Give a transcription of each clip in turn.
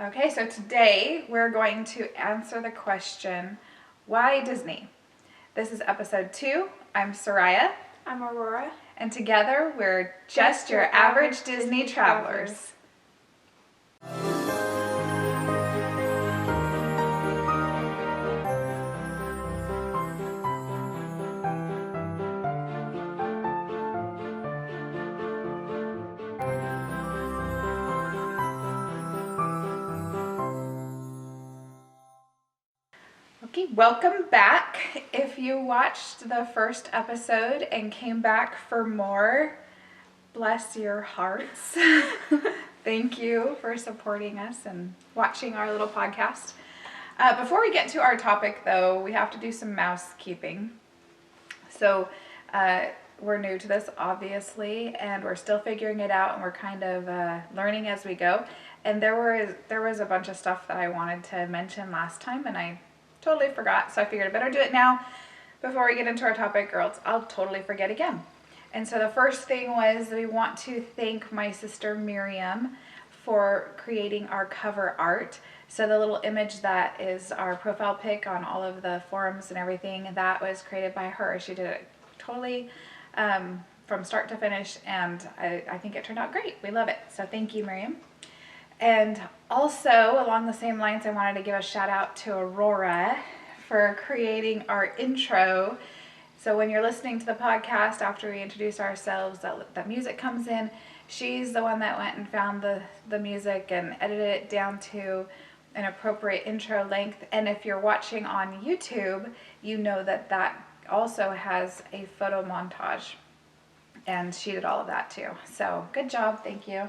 Okay, so today we're going to answer the question, why Disney? This is episode 2. I'm Sariah. I'm Aurora. And together we're just your average Disney travelers. Okay, welcome back. If you watched the first episode and came back for more, bless your hearts. Thank you for supporting us and watching our little podcast. Before we get to our topic, though, we have to do some mousekeeping. So we're new to this, obviously, and we're still figuring it out, and we're kind of learning as we go. And there was a bunch of stuff that I wanted to mention last time, and I totally forgot, so I figured I better do it now before we get into our topic, or else I'll totally forget again. And so the first thing was we want to thank my sister Miriam for creating our cover art. So the little image that is our profile pic on all of the forums and everything, that was created by her. She did it totally from start to finish, and I think it turned out great. We love it. So thank you, Miriam. And also, along the same lines, I wanted to give a shout out to Aurora for creating our intro. So when you're listening to the podcast after we introduce ourselves, that music comes in. She's the one that went and found the music and edited it down to an appropriate intro length. And if you're watching on YouTube, you know that also has a photo montage. And she did all of that too. So good job. Thank you.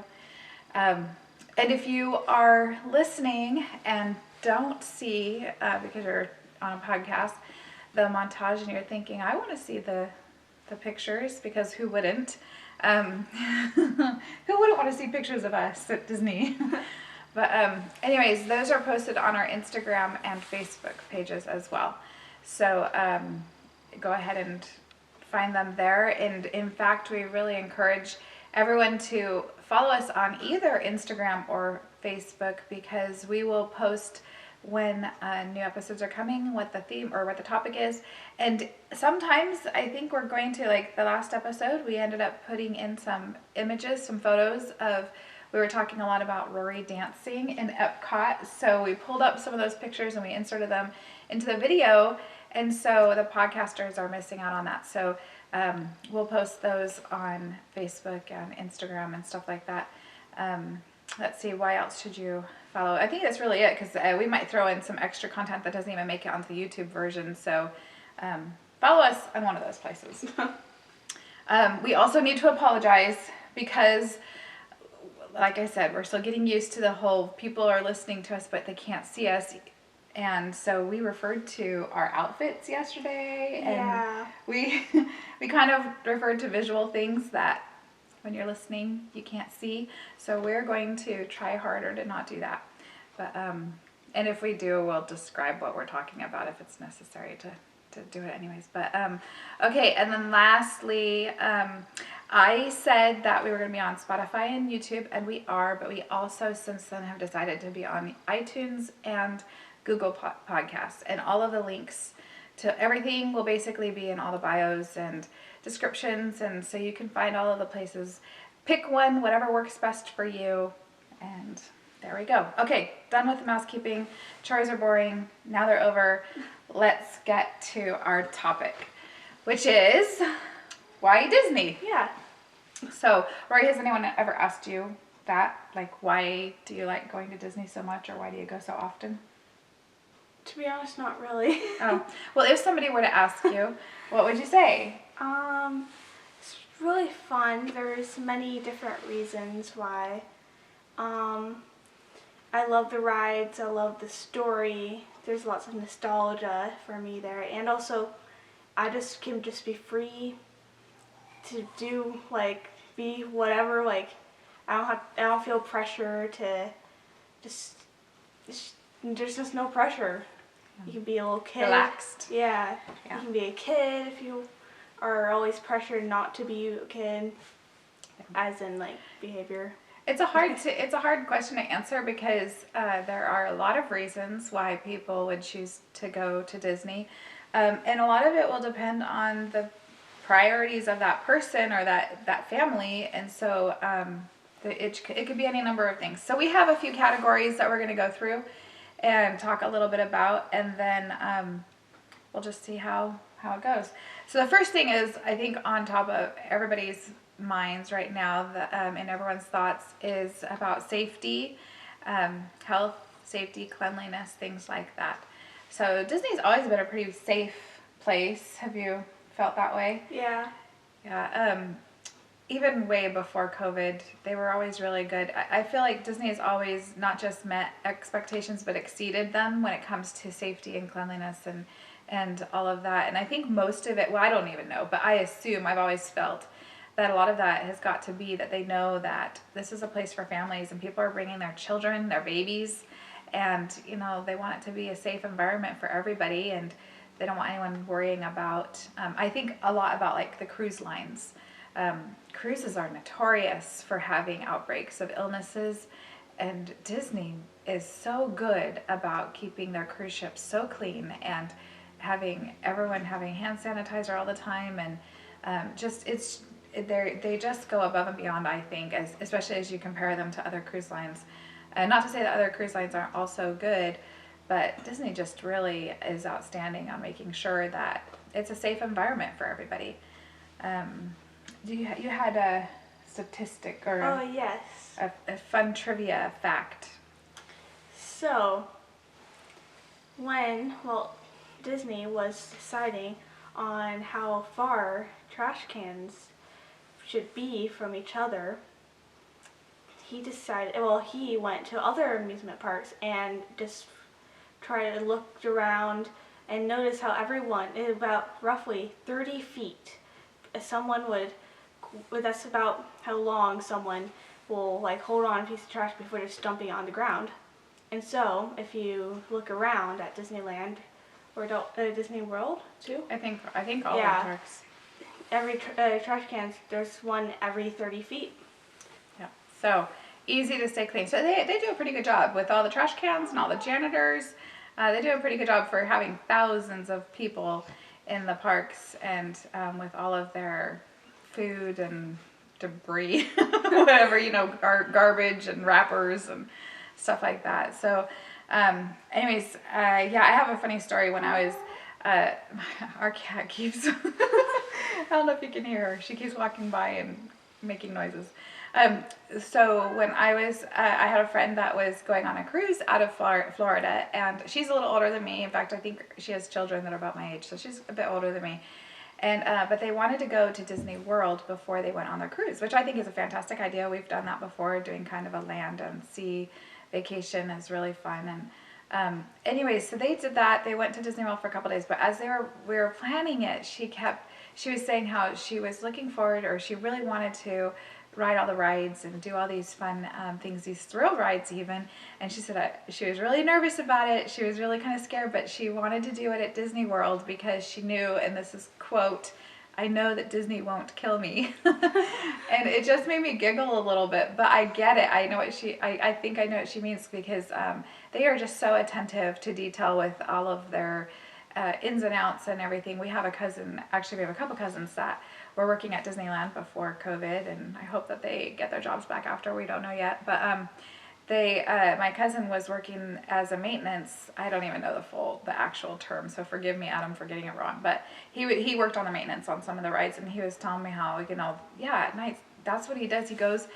And if you are listening and don't see, because you're on a podcast, the montage, and you're thinking, I want to see the pictures, because who wouldn't? Who wouldn't want to see pictures of us at Disney? But anyways, those are posted on our Instagram and Facebook pages as well. So go ahead and find them there. And in fact, we really encourage everyone to follow us on either Instagram or Facebook, because we will post when new episodes are coming, what the theme or what the topic is. And sometimes I think we're going to, like the last episode, we ended up putting in some images, some photos of, we were talking a lot about Rory dancing in Epcot. So we pulled up some of those pictures and we inserted them into the video. And so the podcasters are missing out on that. So we'll post those on Facebook and Instagram and stuff like that. Let's see, why else should you follow? I think that's really it, because we might throw in some extra content that doesn't even make it onto the YouTube version. So follow us on one of those places. We also need to apologize because, like I said, we're still getting used to the whole people are listening to us, but they can't see us. And so we referred to our outfits yesterday, and we kind of referred to visual things that when you're listening you can't see. So we're going to try harder to not do that. But and if we do, we'll describe what we're talking about if it's necessary to do it anyways. But okay, and then lastly, I said that we were going to be on Spotify and YouTube, and we are, but we also since then have decided to be on iTunes and Google Podcasts, and all of the links to everything will basically be in all the bios and descriptions, and so you can find all of the places. Pick one, whatever works best for you, and there we go. Okay, done with the mousekeeping. Chores are boring. Now they're over. Let's get to our topic, which is why Disney? Yeah. So, Rory, has anyone ever asked you that? Like, why do you like going to Disney so much, or why do you go so often? To be honest, not really. Oh, well, if somebody were to ask you, what would you say? It's really fun. There's many different reasons why. I love the rides. I love the story. There's lots of nostalgia for me there, and also, I just can just be free to do, like, be whatever. Like, I don't feel pressure to just there's just no pressure. You can be a little kid. Relaxed. Yeah. You can be a kid if you are always pressured not to be a kid, as in, like, behavior. It's a hard question to answer because there are a lot of reasons why people would choose to go to Disney, and a lot of it will depend on the priorities of that person or that family, and so it could be any number of things. So we have a few categories that we're going to go through and talk a little bit about, and then we'll just see how it goes. So the first thing is, I think on top of everybody's minds right now, and everyone's thoughts, is about safety, health, safety, cleanliness, things like that. So Disney's always been a pretty safe place. Have you felt that way? Yeah. Yeah. Even way before COVID, they were always really good. I feel like Disney has always not just met expectations, but exceeded them when it comes to safety and cleanliness and all of that. And I think most of it, well, I don't even know, but I assume, I've always felt that a lot of that has got to be that they know that this is a place for families and people are bringing their children, their babies, and they want it to be a safe environment for everybody, and they don't want anyone worrying about, I think a lot about like the cruise lines. Cruises are notorious for having outbreaks of illnesses, and Disney is so good about keeping their cruise ships so clean and having everyone having hand sanitizer all the time, and they just go above and beyond, I think, especially as you compare them to other cruise lines. And not to say that other cruise lines aren't also good, but Disney just really is outstanding on making sure that it's a safe environment for everybody. You had a statistic or Oh, yes. a fun trivia fact. So, Disney was deciding on how far trash cans should be from each other, he went to other amusement parks and just tried to look around and notice how everyone, about roughly 30 feet, that's about how long someone will like hold on a piece of trash before just dumping it on the ground. And so, if you look around at Disneyland or Disney World too, I think all the parks. Every trash cans, there's one every 30 feet. Yeah. So easy to stay clean. So they do a pretty good job with all the trash cans and all the janitors. They do a pretty good job for having thousands of people in the parks, and with all of their food and debris, whatever, garbage and wrappers and stuff like that. So anyways, I have a funny story. When I was our cat keeps I don't know if you can hear her. She keeps walking by and making noises. So when I had a friend that was going on a cruise out of Florida, and she's a little older than me. In fact, I think she has children that are about my age, so she's a bit older than me. And but they wanted to go to Disney World before they went on their cruise, which I think is a fantastic idea. We've done that before, doing kind of a land and sea vacation is really fun. And anyways, so they did that. They went to Disney World for a couple days, but as we were planning it, she was saying how she was looking forward, or she really wanted to ride all the rides and do all these fun things, these thrill rides even. And she said she was really nervous about it. She was really kind of scared, but she wanted to do it at Disney World because she knew, and this is quote, "I know that Disney won't kill me." And it just made me giggle a little bit, but I get it. I know what I think I know what she means, because they are just so attentive to detail with all of their ins and outs and everything. We have a couple cousins that were working at Disneyland before COVID, and I hope that they get their jobs back after. We don't know yet, but my cousin was working as a maintenance. I don't even know the actual term, so forgive me, Adam, for getting it wrong. But he worked on the maintenance on some of the rides, and he was telling me how at night that's what he does. He goes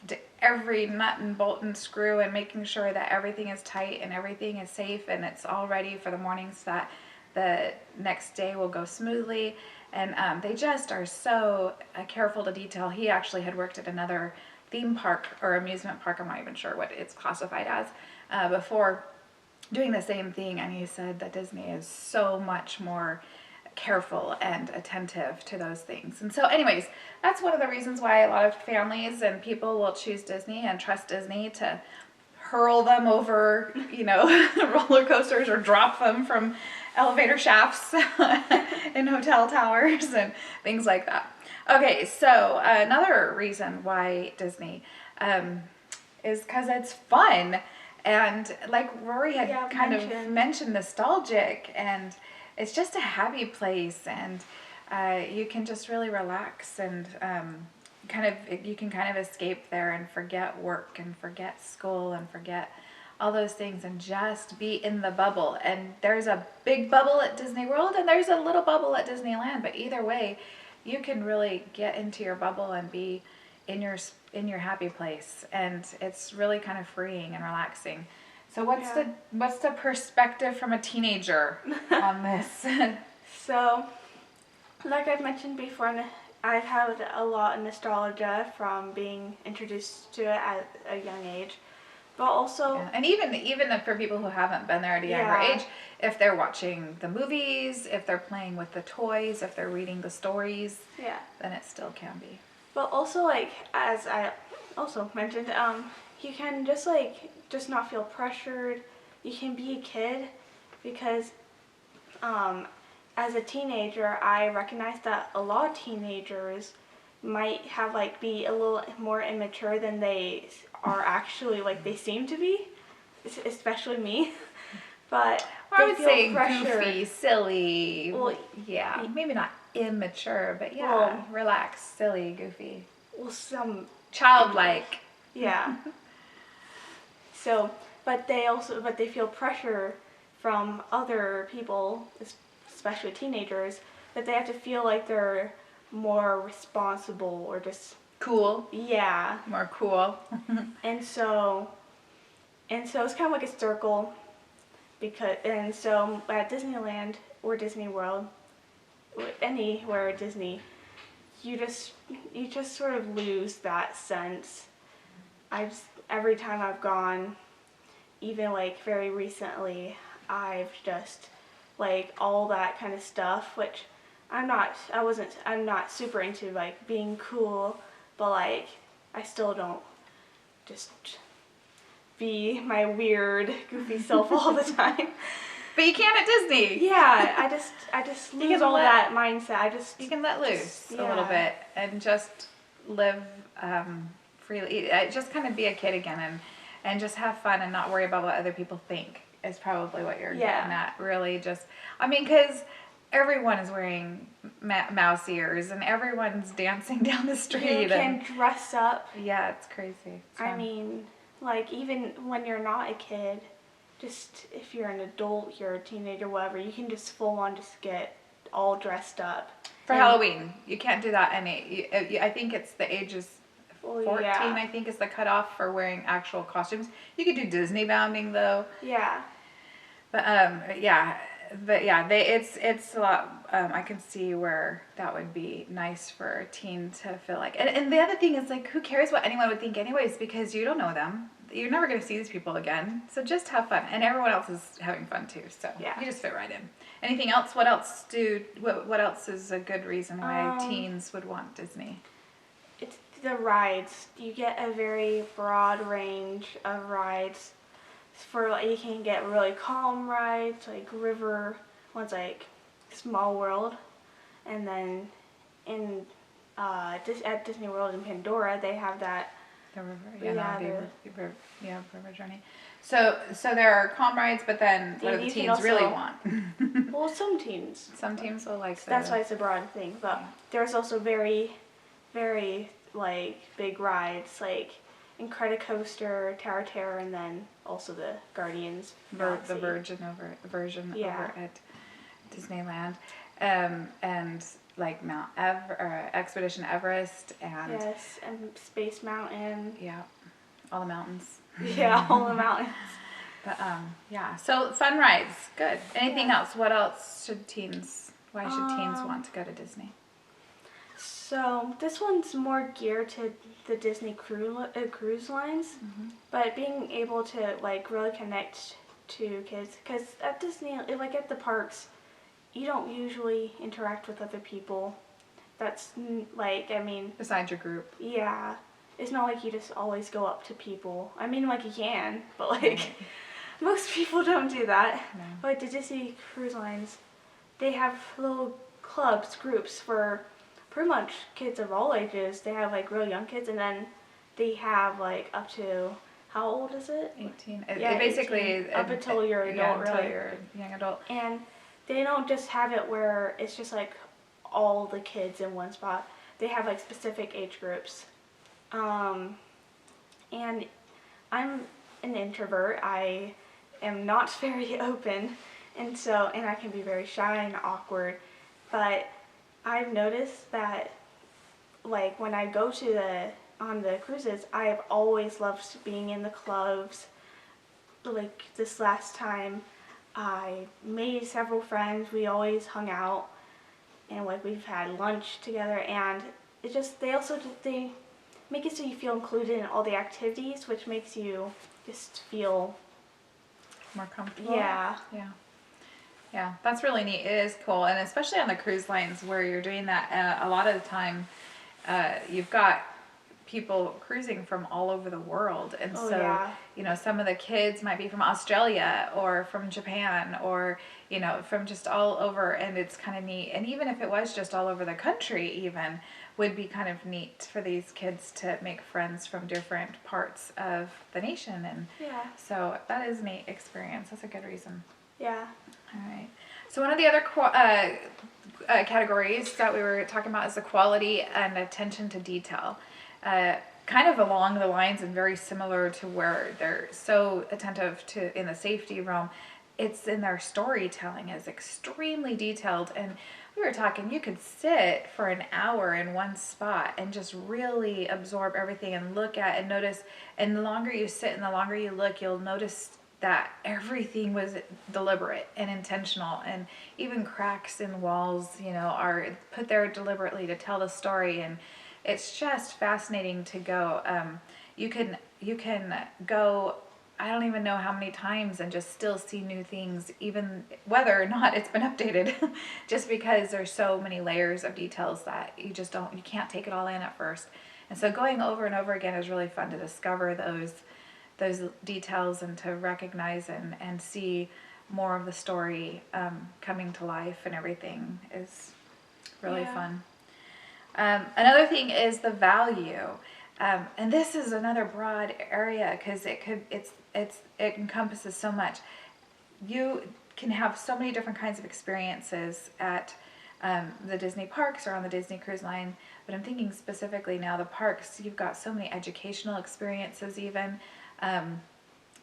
to every nut and bolt and screw and making sure that everything is tight and everything is safe and it's all ready for the mornings so that the next day will go smoothly. And they just are so careful to detail. He actually had worked at another theme park or amusement park, I'm not even sure what it's classified as, before doing the same thing. And he said that Disney is so much more careful and attentive to those things. And so anyways, that's one of the reasons why a lot of families and people will choose Disney and trust Disney to hurl them over, roller coasters or drop them from elevator shafts in hotel towers and things like that. Okay, so another reason why Disney, is because it's fun. And like Rory had kind of mentioned, nostalgic, and it's just a happy place, and you can just really relax, and you can kind of escape there and forget work and forget school and forget all those things and just be in the bubble. And there's a big bubble at Disney World and there's a little bubble at Disneyland, but either way, you can really get into your bubble and be in your happy place, and it's really kind of freeing and relaxing. So what's the perspective from a teenager on this? So, like I've mentioned before, I've had a lot of nostalgia from being introduced to it at a young age. But also, and even for people who haven't been there at a younger age, if they're watching the movies, if they're playing with the toys, if they're reading the stories, then it still can be. But also, like, as I also mentioned, you can just not feel pressured. You can be a kid because as a teenager, I recognize that a lot of teenagers might have be a little more immature than they are actually, they seem to be, especially me. But I would say goofy, silly. Well, maybe not immature, but relaxed, silly, goofy. Well, some childlike. Yeah. So, but they feel pressure from other people, especially teenagers, that they have to feel like they're more responsible or just cool. Yeah. More cool. and so it's kind of like a circle, and so at Disneyland or Disney World, anywhere Disney, you just sort of lose that sense. Every time I've gone, even very recently, I've just all that kind of stuff, which I'm not super into being cool, but I still don't just be my weird, goofy self all the time. But you can at Disney. Yeah, I just lose all that mindset. You can let loose a little bit and just live freely. Just kind of be a kid again and just have fun and not worry about what other people think is probably what you're getting at. Really just, because everyone is wearing mouse ears and everyone's dancing down the street. You can dress up. Yeah, it's crazy. Even when you're not a kid, just if you're an adult, you're a teenager, whatever, you can just full on just get all dressed up. For Halloween, you can't do that I think it's the ages 14, I think is the cutoff for wearing actual costumes. You could do Disney bounding though. Yeah. But it's a lot. I can see where that would be nice for a teen to feel like. And the other thing is who cares what anyone would think anyways, because you don't know them. You're never going to see these people again. So just have fun, and everyone else is having fun too. So you just fit right in. Anything else? What else is a good reason why teens would want Disney? It's the rides. You get a very broad range of rides. You can get really calm rides, river ones, Small World, and then at Disney World in Pandora they have that. The river, river journey. So there are calm rides, but then what do the teens really want? Well, some teens. Some teens will like that. That's why it's a broad thing. But there's also very, very big rides Incredicoaster, Tower of Terror, and then also the Guardians. The version over at Disneyland, and Expedition Everest and and Space Mountain. Yeah, all the mountains. Yeah, all the mountains. But so fun rides, good. Anything else? What else should teens? Why should teens want to go to Disney? So this one's more geared to the Disney cruise lines, but being able to really connect to kids, because at Disney, at the parks, you don't usually interact with other people. That's besides your group. Yeah, it's not like you just always go up to people. You can, but most people don't do that. No. But the Disney cruise lines, they have little clubs, groups for pretty much kids of all ages. They have real young kids, and then they have like up to, how old is it? 18. Yeah, It basically 18, is up until you're an adult, until really. you're a young adult. And they don't just have it where it's just like all the kids in one spot. They have like specific age groups. And I'm an introvert. I am not very open, and I can be very shy and awkward. But I've noticed that, like, when I go to on the cruises, I have always loved being in the clubs. Like this last time, I made several friends. We always hung out, and like we've had lunch together, and it just they make it so you feel included in all the activities, which makes you just feel More comfortable. yeah. Yeah, that's really neat. It is cool, and especially on the cruise lines where you're doing that. A lot of the time, you've got people cruising from all over the world, and Oh, so yeah. some of the kids might be from Australia or from Japan or from just all over, and it's kind of neat. And even if it was just all over the country, even would be kind of neat for these kids to make friends from different parts of the nation, and Yeah. so that is a neat experience. That's a good reason. Yeah. All right. So one of the other categories that we were talking about is the quality and attention to detail. Kind of along the lines and very similar to where they're so attentive to in the safety realm. It's in their storytelling is extremely detailed, and we were talking, you could sit for an hour in one spot and just really absorb everything and look at and notice, and the longer you sit and the longer you look, you'll notice that everything was deliberate and intentional, and even cracks in walls, are put there deliberately to tell the story, and it's just fascinating to go. You can go, I don't even know how many times, and just still see new things, even whether or not it's been updated, just because there's so many layers of details that you can't take it all in at first. And so going over and over again is really fun to discover those details and to recognize and see more of the story coming to life, and everything is really fun. Another thing is the value, and this is another broad area because it encompasses so much. You can have so many different kinds of experiences at the Disney parks or on the Disney Cruise Line, but I'm thinking specifically now the parks. You've got so many educational experiences even.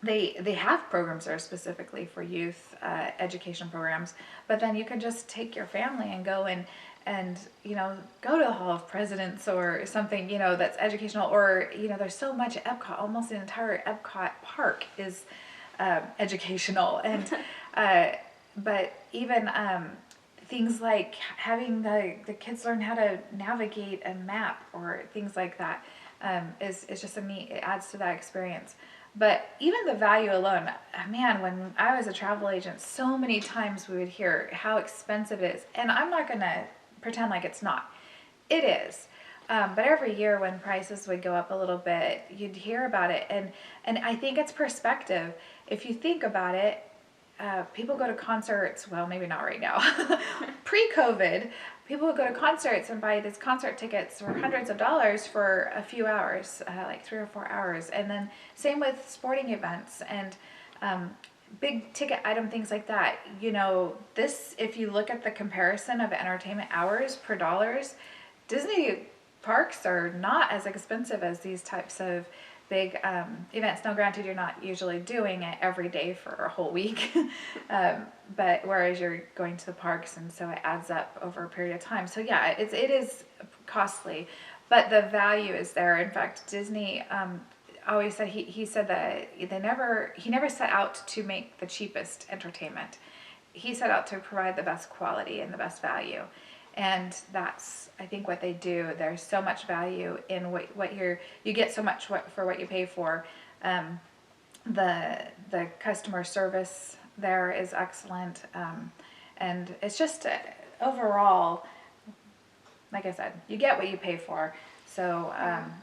They have programs that are specifically for youth education programs, but then you can just take your family and go and go to the Hall of Presidents or something that's educational, or there's so much at Epcot. Almost the entire Epcot park is educational, and but even things like having the kids learn how to navigate a map or things like that is just it adds to that experience. But even the value alone, man, when I was a travel agent, so many times we would hear how expensive it is. And I'm not going to pretend like it's not. It is. But every year when prices would go up a little bit, you'd hear about it. And I think it's perspective. If you think about it, people go to concerts, well, maybe not right now. Pre-COVID, people would go to concerts and buy these concert tickets for hundreds of dollars for a few hours, like 3 or 4 hours. And then same with sporting events and big ticket item things like that. This, if you look at the comparison of entertainment hours per dollars, Disney parks are not as expensive as these types of big events. Now, granted, you're not usually doing it every day for a whole week, but whereas you're going to the parks, and so it adds up over a period of time. So yeah, it is costly, but the value is there. In fact, Disney always said he said that he never set out to make the cheapest entertainment. He set out to provide the best quality and the best value. And that's, I think, what they do. There's so much value in what you get so much for what you pay for. The customer service there is excellent, and it's just overall, like I said, you get what you pay for. So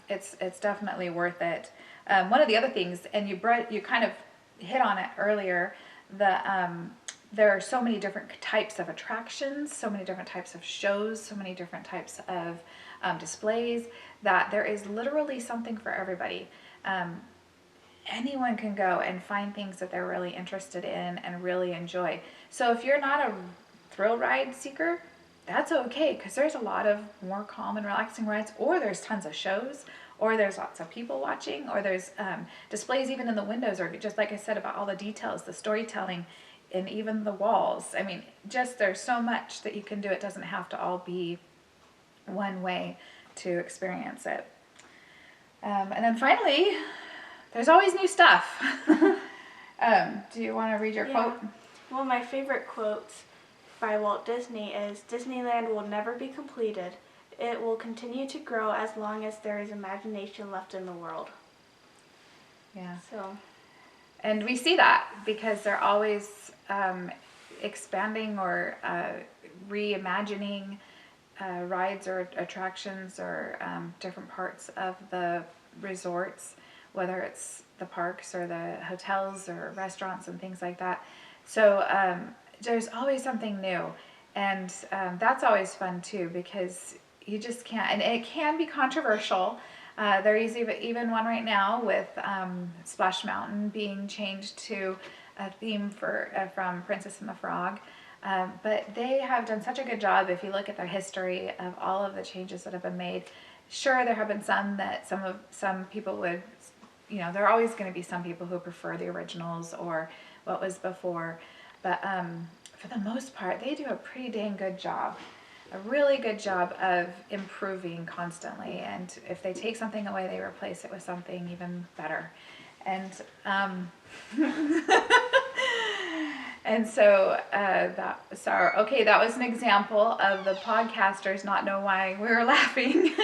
it's definitely worth it. One of the other things, and you kind of hit on it earlier, there are so many different types of attractions, so many different types of shows, so many different types of displays, that there is literally something for everybody. Anyone can go and find things that they're really interested in and really enjoy. So if you're not a thrill ride seeker, that's okay, because there's a lot of more calm and relaxing rides, or there's tons of shows, or there's lots of people watching, or there's displays even in the windows, or just like I said about all the details, the storytelling, and even the walls. I mean, just there's so much that you can do. It doesn't have to all be one way to experience it. And then finally, there's always new stuff. Do you want to read your quote? One of my favorite quotes by Walt Disney is, "Disneyland will never be completed. It will continue to grow as long as there is imagination left in the world." Yeah. So. And we see that because they're always expanding or reimagining rides or attractions or different parts of the resorts, whether it's the parks or the hotels or restaurants and things like that. So there's always something new, and that's always fun too, because you just can't, and it can be controversial. There is even one right now with Splash Mountain being changed to a theme from Princess and the Frog. But they have done such a good job. If you look at their history of all of the changes that have been made, sure, there have been some that some people would, there are always going to be some people who prefer the originals or what was before. But for the most part, they do a pretty dang good job. A really good job of improving constantly. And if they take something away, they replace it with something even better. And and so that was an example of the podcasters not know why we were laughing.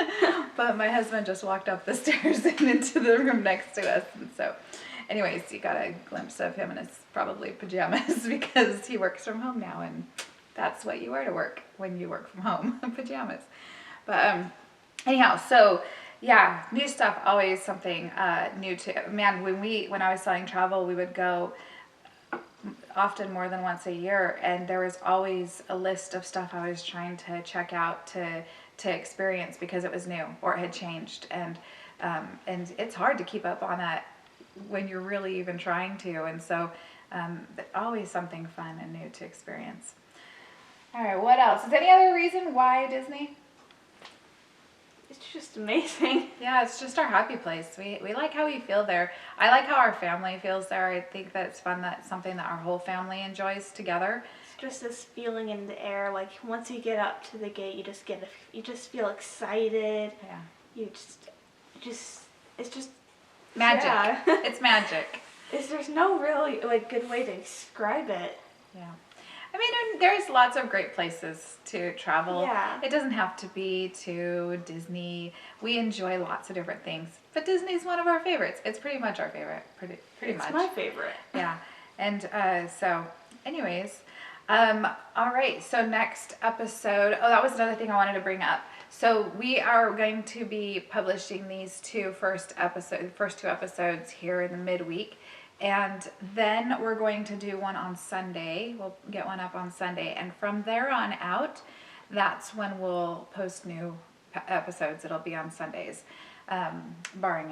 But my husband just walked up the stairs and into the room next to us. And so anyways, you got a glimpse of him in his probably pajamas because he works from home now, and that's what you wear to work when you work from home, pajamas. But anyhow, so yeah, new stuff, always something new to, man, when I was selling travel, we would go often more than once a year, and there was always a list of stuff I was trying to check out to experience because it was new or it had changed, and it's hard to keep up on that when you're really even trying to, and so always something fun and new to experience. All right, what else? Is there any other reason why Disney? It's just amazing. Yeah, it's just our happy place. We like how we feel there. I like how our family feels there. I think that it's fun. That's something that our whole family enjoys together. It's just this feeling in the air. Like once you get up to the gate, you just feel excited. Yeah. It's just magic. Yeah. It's magic. There's no really good way to describe it. Yeah. I mean, there's lots of great places to travel. Yeah. It doesn't have to be to Disney. We enjoy lots of different things, but Disney's one of our favorites. It's pretty much our favorite, pretty much. It's my favorite. Yeah. And so anyways, all right. So next episode, that was another thing I wanted to bring up. So we are going to be publishing these first two episodes here in the midweek. And then we're going to do one on Sunday. We'll get one up on Sunday. And from there on out, that's when we'll post new episodes. It'll be on Sundays, barring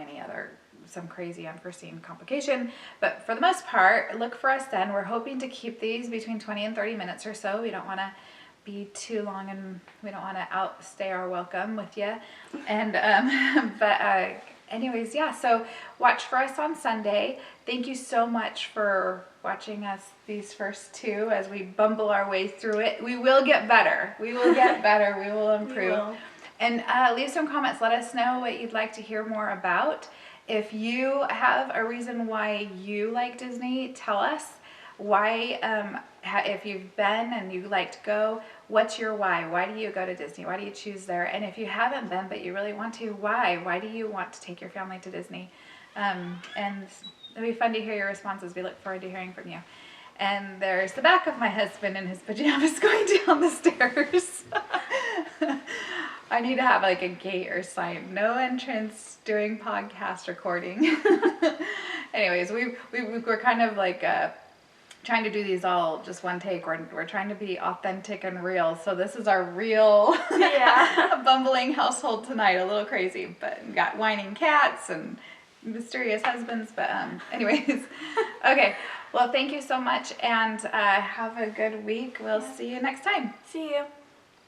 some crazy unforeseen complication. But for the most part, look for us then. We're hoping to keep these between 20 and 30 minutes or so. We don't want to be too long, and we don't want to outstay our welcome with you. And anyways, yeah, so watch for us on Sunday. Thank you so much for watching us these first two as we bumble our way through it. We will get better. We will get better. We will improve. We will. And leave some comments. Let us know what you'd like to hear more about. If you have a reason why you like Disney, tell us. Why, if you've been and you like to go, what's your why? Why do you go to Disney? Why do you choose there? And if you haven't been but you really want to, why? Why do you want to take your family to Disney? And it'll be fun to hear your responses. We look forward to hearing from you. And there's the back of my husband in his pajamas going down the stairs. I need to have a gate or sign, no entrance during podcast recording. Anyways, we're kind of trying to do these all just one take. We're trying to be authentic and real. So this is our real bumbling household tonight. A little crazy, but we got whining cats and mysterious husbands. But anyways, okay. Well, thank you so much, and have a good week. We'll see you next time. See you.